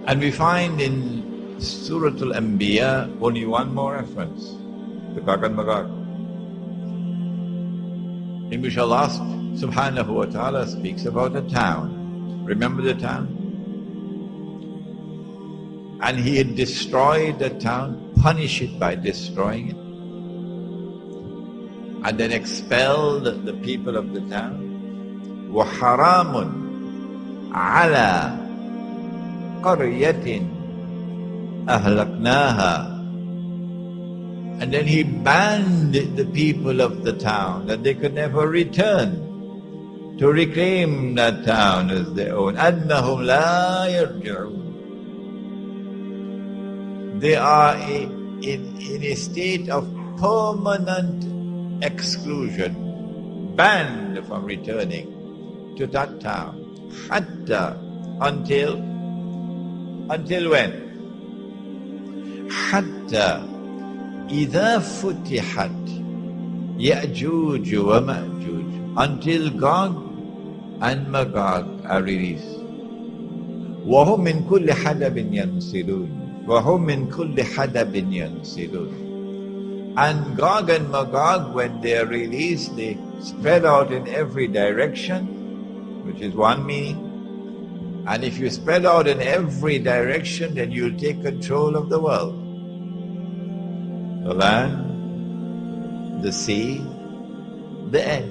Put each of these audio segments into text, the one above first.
And we find in Surah Al-Anbiya only one more reference to Gog and Magog, in which Allah subhanahu wa ta'ala speaks about a town. Remember the town? And He had destroyed the town, punished it by destroying it, and then expelled the people of the town. وَحَرَامٌ عَلَى قَرْيَةٍ أَهْلَكْنَاهَا. And then He banned the people of the town, that they could never return to reclaim that town as their own. أَنَّهُمْ لَا يَرْجِعُونَ. They are in a state of permanent exclusion, banned from returning to that town. Hatta, until when? Hatta إذا فتحت يأجوج ومأجوج, until Gog and Magog are released. وهم من كل حدب ينسلون. وهم من كل حدب ينسلون. And Gog and Magog, when they are released, they spread out in every direction, which is one meaning. And if you spread out in every direction, then you'll take control of the world. The land, the sea, the air.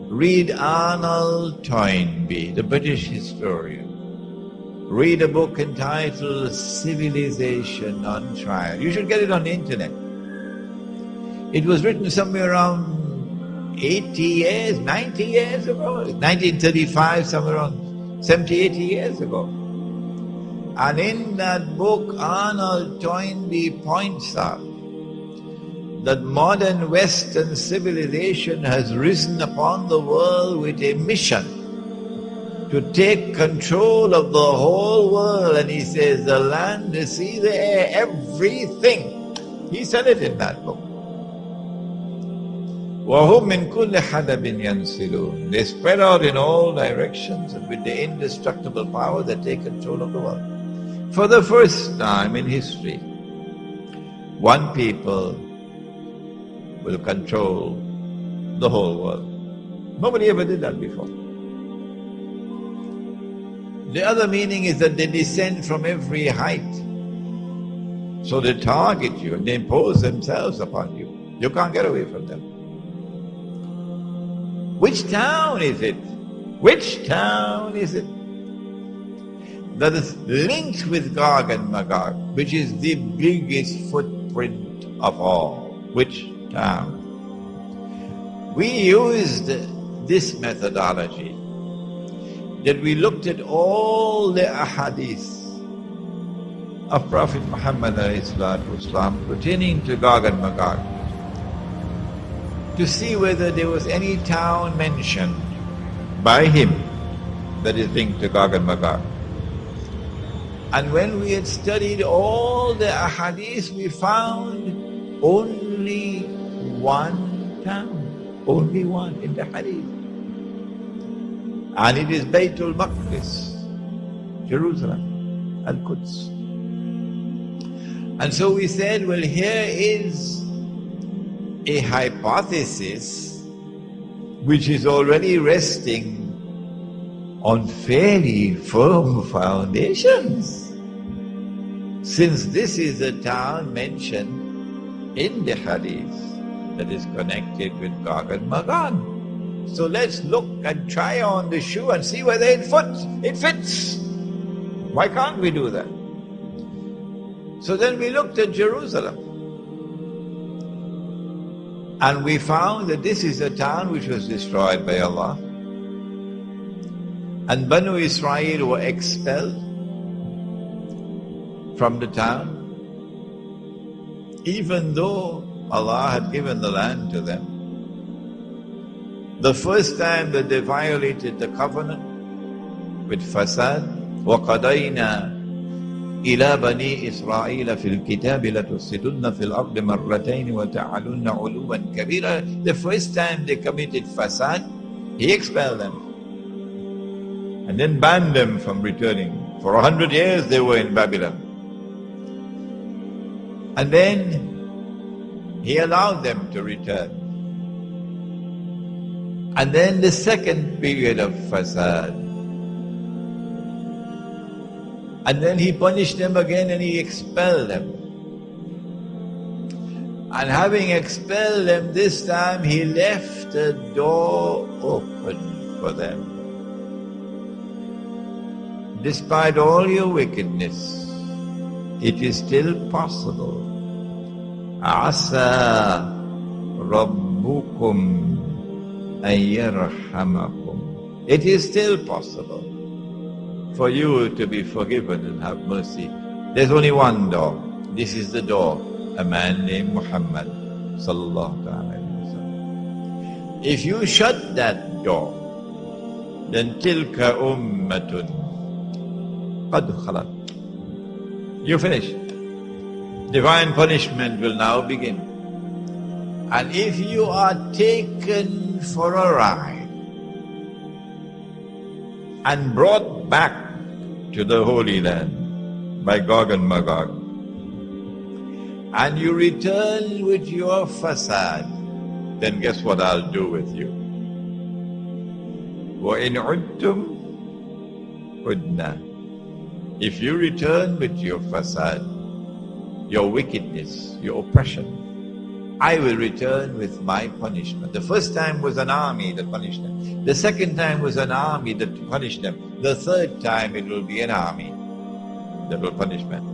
Read Arnold Toynbee, the British historian. Read a book entitled Civilization on Trial. You should get it on the internet. It was written somewhere around 80 years, 90 years ago, 1935, somewhere around 70, 80 years ago. And in that book, Arnold Toynbee points out that modern Western civilization has risen upon the world with a mission to take control of the whole world. And he says, the land, the sea, the air, everything. He said it in that book. وَهُمْ مِنْ كُلِّ حَدَبٍ يَنْسِلُونَ. They spread out in all directions, and with the indestructible power they take control of the world. For the first time in history, one people will control the whole world. Nobody ever did that before. The other meaning is that they descend from every height. So they target you and they impose themselves upon you. You can't get away from them. Which town is it? Which town is it that is linked with Gog and Magog, which is the biggest footprint of all? Which town? We used this methodology, that we looked at all the ahadith of Prophet Muhammad ﷺ pertaining to Gog and Magog, to see whether there was any town mentioned by him that is linked to Gog and Magog. And when we had studied all the ahadith, we found only one town, only one in the hadith. And it is Baytul Maqdis, Jerusalem, Al-Quds. And so we said, well, here is a hypothesis which is already resting on fairly firm foundations, since this is a town mentioned in the hadith that is connected with Gog and Magog. So let's look and try on the shoe and see whether it fits. Why can't we do that? So then we looked at Jerusalem, and we found that this is a town which was destroyed by Allah, and Banu Israel were expelled from the town, even though Allah had given the land to them. The first time that they violated the covenant with fasad, وَقَضَيْنَا إِلَى بَنِي إِسْرَائِيلَ فِي الْكِتَابِ لَتُفْسِدُنَّ فِي الْأَرْضِ مَرَّتَيْنِ وَتَعْلُنَّ عُلُوًّا كَبِيرًا. The first time they committed fasad, He expelled them and then banned them from returning For 100 years they were in Babylon. And then he allowed them to return. And then the second period of fasad. And then he punished them again and he expelled them. And having expelled them this time, he left the door open for them. Despite all your wickedness, it is still possible. Asa Rabbukum an yarhamakum. It is still possible for you to be forgiven and have mercy. There's only one door. This is the door. A man named Muhammad sallallahu alaihi wasallam. If you shut that door, then tilka ummatun qad khalat. You finish. Divine punishment will now begin. And if you are taken for a ride and brought back to the Holy Land by Gog and Magog, and you return with your fasad, then guess what I'll do with you? وَإِنْ عُدْتُمْ عُدْنَا. If you return with your fasad, your wickedness, your oppression, I will return with my punishment. The first time was an army that punished them. The second time was an army that punished them. The third time it will be an army that will punish them.